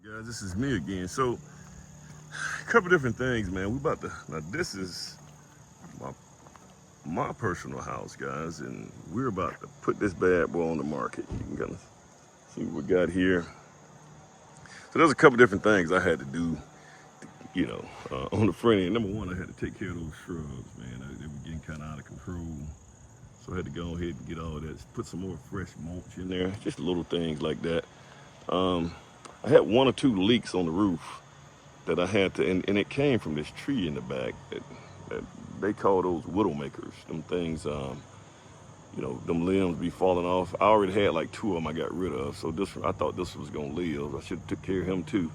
Guys, this is me again. So, a couple different things, man. We about to now. This is my personal house, guys, and we're about to put this bad boy on the market. You can kind of see what we got here. So there's a couple different things I had to do, on the front end. Number one, I had to take care of those shrubs, man. They were getting kind of out of control. So I had to go ahead and get all that, put some more fresh mulch in there, just little things like that. I had one or two leaks on the roof that I had to, and it came from this tree in the back that they call those widowmakers. Them things, them limbs be falling off. I already had like two of them I got rid of, so I thought this was gonna live. I should have took care of him too.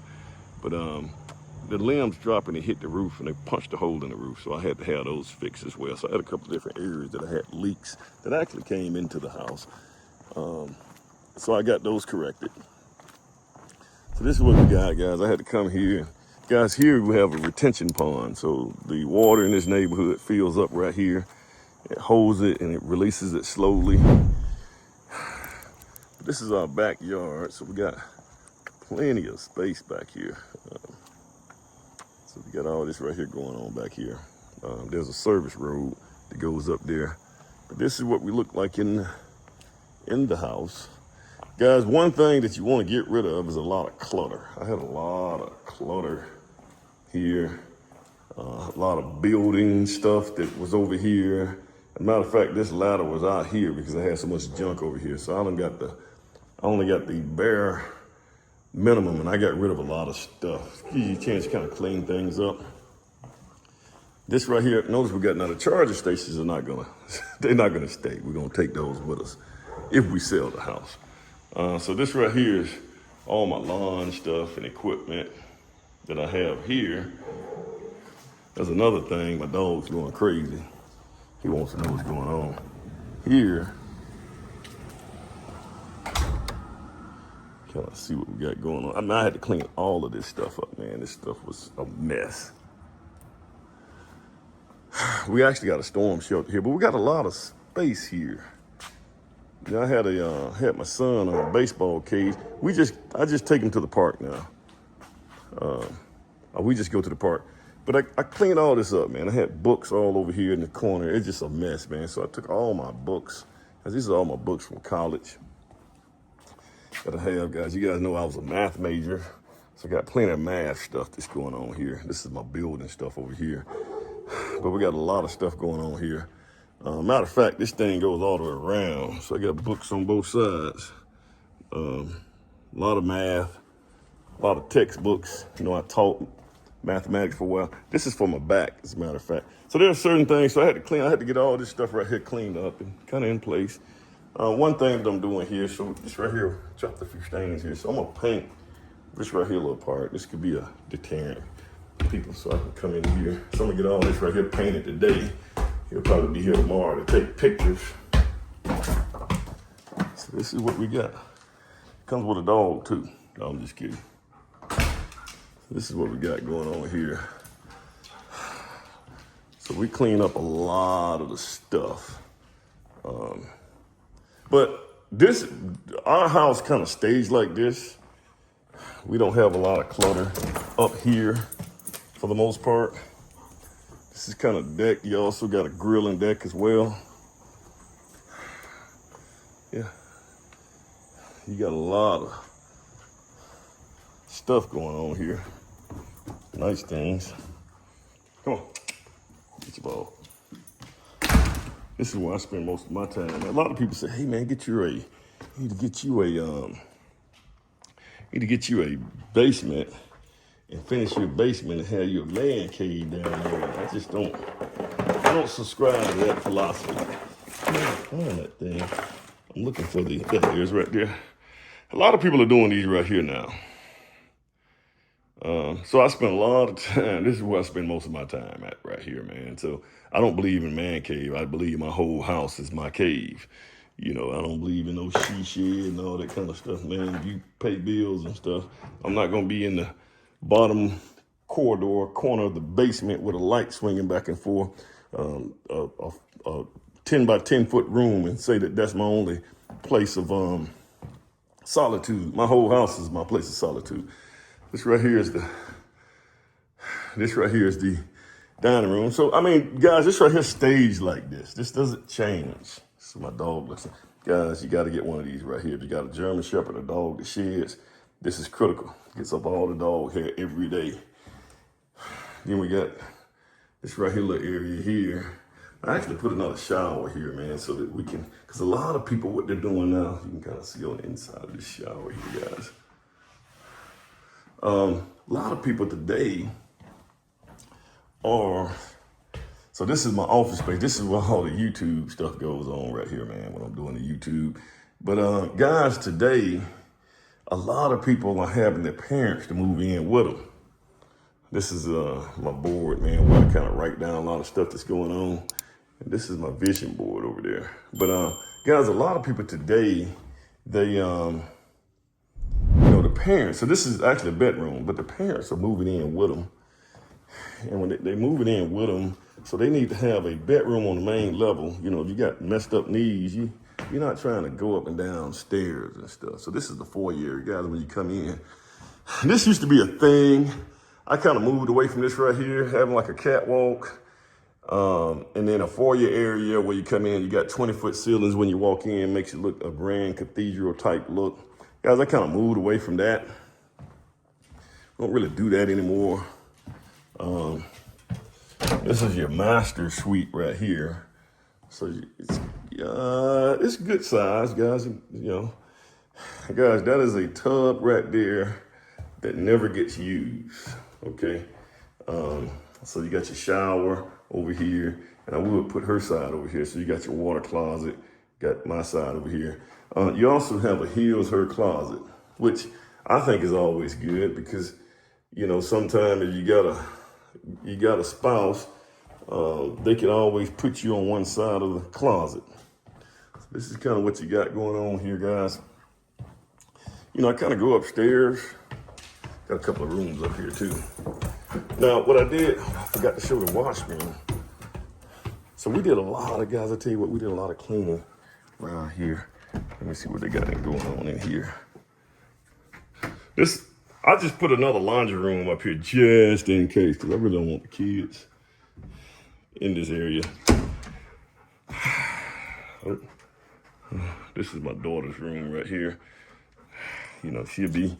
But the limbs dropped and it hit the roof and they punched a hole in the roof, so I had to have those fixed as well. So I had a couple different areas that I had leaks that actually came into the house. So I got those corrected. So this is what we got, guys. I had to come here. Guys, here we have a retention pond. So the water in this neighborhood fills up right here. It holds it and it releases it slowly. This is our backyard. So we got plenty of space back here. So we got all this right here going on back here. There's a service road that goes up there. But this is what we look like in the house. Guys, one thing that you want to get rid of is a lot of clutter. I had a lot of clutter here, a lot of building stuff that was over here. As a matter of fact, this ladder was out here because I had so much junk over here. So I only got the bare minimum, and I got rid of a lot of stuff. Gives you a chance to kind of clean things up. This right here, notice we got now the charger stations are they're not gonna stay. We're gonna take those with us if we sell the house. So this right here is all my lawn stuff and equipment that I have here. There's another thing, my dog's going crazy. He wants to know what's going on. Here, kind of see what we got going on. I mean, I had to clean all of this stuff up, man. This stuff was a mess. We actually got a storm shelter here, but we got a lot of space here. I had my son on a baseball cage. I just take him to the park now. We just go to the park. But I cleaned all this up, man. I had books all over here in the corner. It's just a mess, man. So I took all my books, because these are all my books from college that I have, guys. You guys know I was a math major, so I got plenty of math stuff that's going on here. This is my building stuff over here. But we got a lot of stuff going on here. Matter of fact, this thing goes all the way around. So I got books on both sides. A lot of math, a lot of textbooks. I taught mathematics for a while. This is for my back, as a matter of fact. So there are certain things. So I had to get all this stuff right here cleaned up and kind of in place. One thing that I'm doing here, so this right here, dropped a few stains here. So I'm gonna paint this right here a little part. This could be a deterrent to people, so I can come in here. So I'm gonna get all this right here painted today. He'll probably be here tomorrow to take pictures. So this is what we got. Comes with a dog too. No, I'm just kidding. So this is what we got going on here. So we clean up a lot of the stuff. But our house kind of stays like this. We don't have a lot of clutter up here for the most part. This is kind of deck. You also got a grilling deck as well. Yeah. You got a lot of stuff going on here. Nice things. Come on. Get your ball. This is where I spend most of my time. A lot of people say, hey man, you need to get you a basement and finish your basement and have your man cave down there. I don't subscribe to that philosophy. I can't find that thing. I'm looking for there it is right there. A lot of people are doing these right here now. So I spend a lot of time, this is where I spend most of my time at right here, man. So I don't believe in man cave. I believe my whole house is my cave. I don't believe in no she shed and all that kind of stuff, man. If you pay bills and stuff, I'm not going to be in the bottom corner of the basement with a light swinging back and forth, a 10 by 10 foot room and say that that's my only place of solitude. My whole house is my place of solitude. This right here is the dining room. So, I mean, guys, this right here staged like this. This doesn't change. This is my dog. Listen, guys, you got to get one of these right here. If you got a German Shepherd, a dog that sheds, this is critical. Gets up all the dog hair every day. Then we got this right here little area here. I actually put another shower here, man, so that we can, because a lot of people, what they're doing now, you can kind of see on the inside of this shower here, guys. A lot of people today are, so this is my office space. This is where all the YouTube stuff goes on right here, man, when I'm doing the YouTube. But guys, today, a lot of people are having their parents to move in with them. This is my board, man, where I kind of write down a lot of stuff that's going on. And this is my vision board over there. But guys, a lot of people today, they, the parents, so this is actually a bedroom, but the parents are moving in with them. And when they're moving in with them, so they need to have a bedroom on the main level. You know, if you got messed up knees, you're not trying to go up and down stairs and stuff. So this is the foyer, guys, when you come in. This used to be a thing. I kind of moved away from this right here, having like a catwalk. And then a foyer area where you come in, you got 20-foot ceilings when you walk in, makes it look a grand cathedral type look. Guys, I kind of moved away from that. Don't really do that anymore. This is your master suite right here. So it's good size, guys. You know, guys, that is a tub right there that never gets used. Okay. So you got your shower over here, and I would put her side over here. So you got your water closet, got my side over here. You also have a heels her closet, which I think is always good because, you know, sometimes if you got a spouse, they can always put you on one side of the closet. So this is kind of what you got going on here, guys. You know, I kind of go upstairs. Got a couple of rooms up here too. Now, what I did, I forgot to show the washroom. So we did a lot of, guys, I tell you what, we did a lot of cleaning around here. Let me see what they got going on in here. I just put another laundry room up here just in case, because I really don't want the kids in this area. This is my daughter's room right here. You know, she'll be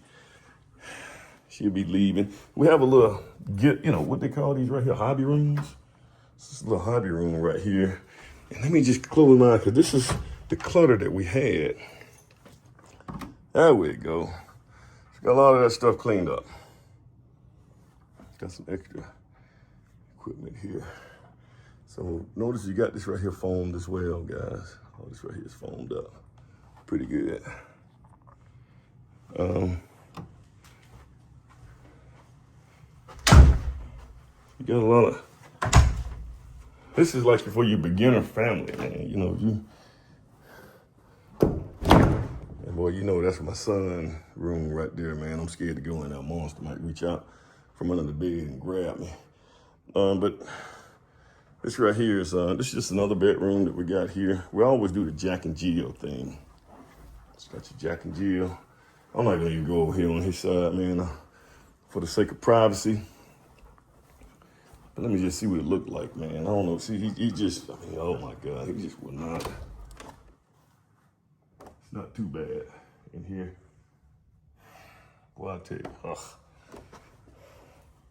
leaving. We have a little, you know, what they call these right here, hobby rooms. This is a little hobby room right here. And let me just close my eye, because this is the clutter that we had. There we go. Got a lot of that stuff cleaned up. Got some extra equipment here. So notice you got this right here foamed as well, guys. All this right here is foamed up. Pretty good. You got a lot of, this is like for your beginner family, man. You know, and boy, you know, that's my son's room right there, man. I'm scared to go in there. Monster might reach out from under the bed and grab me. But this right here is, this is just another bedroom that we got here. We always do the Jack and Jill thing. It's got your Jack and Jill. I'm not gonna even go over here on his side, man, for the sake of privacy. But let me just see what it looked like, man. I don't know. See, he just, I mean, oh my God, he just would not. It's not too bad in here. Boy, I tell you,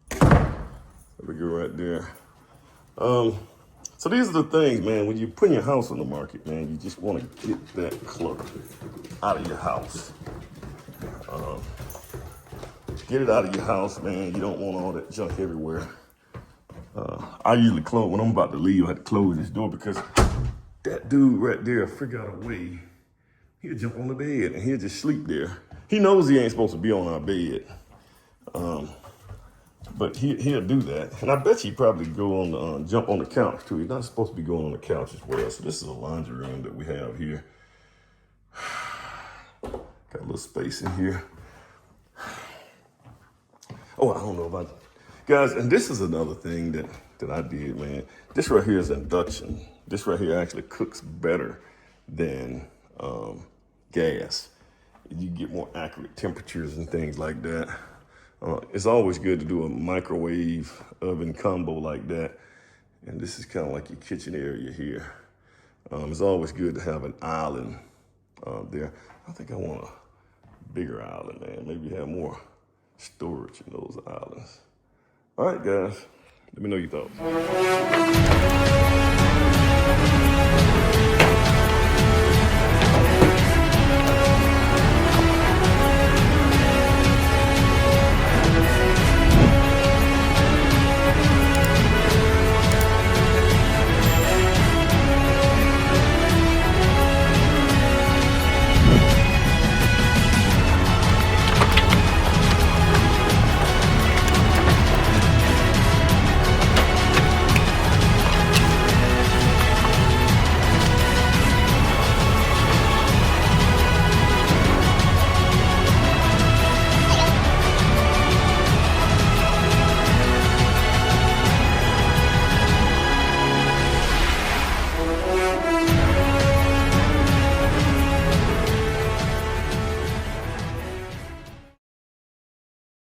there we go right there. So these are the things, man, when you're putting your house on the market, man, you just want to get that clutter out of your house. Get it out of your house, man. You don't want all that junk everywhere. I usually close, when I'm about to leave, I have to close this door because that dude right there figure out a way. He'll jump on the bed and he'll just sleep there. He knows he ain't supposed to be on our bed. But he'll do that. And I bet he'd probably go on the, jump on the couch too. He's not supposed to be going on the couch as well. So this is a laundry room that we have here. Got a little space in here. Oh, I don't know about, guys, and this is another thing that I did, man. This right here is induction. This right here actually cooks better than gas. You get more accurate temperatures and things like that. It's always good to do a microwave oven combo like that. And this is kind of like your kitchen area here. It's always good to have an island there. I think I want a bigger island, man. Maybe have more storage in those islands. All right, guys, let me know your thoughts.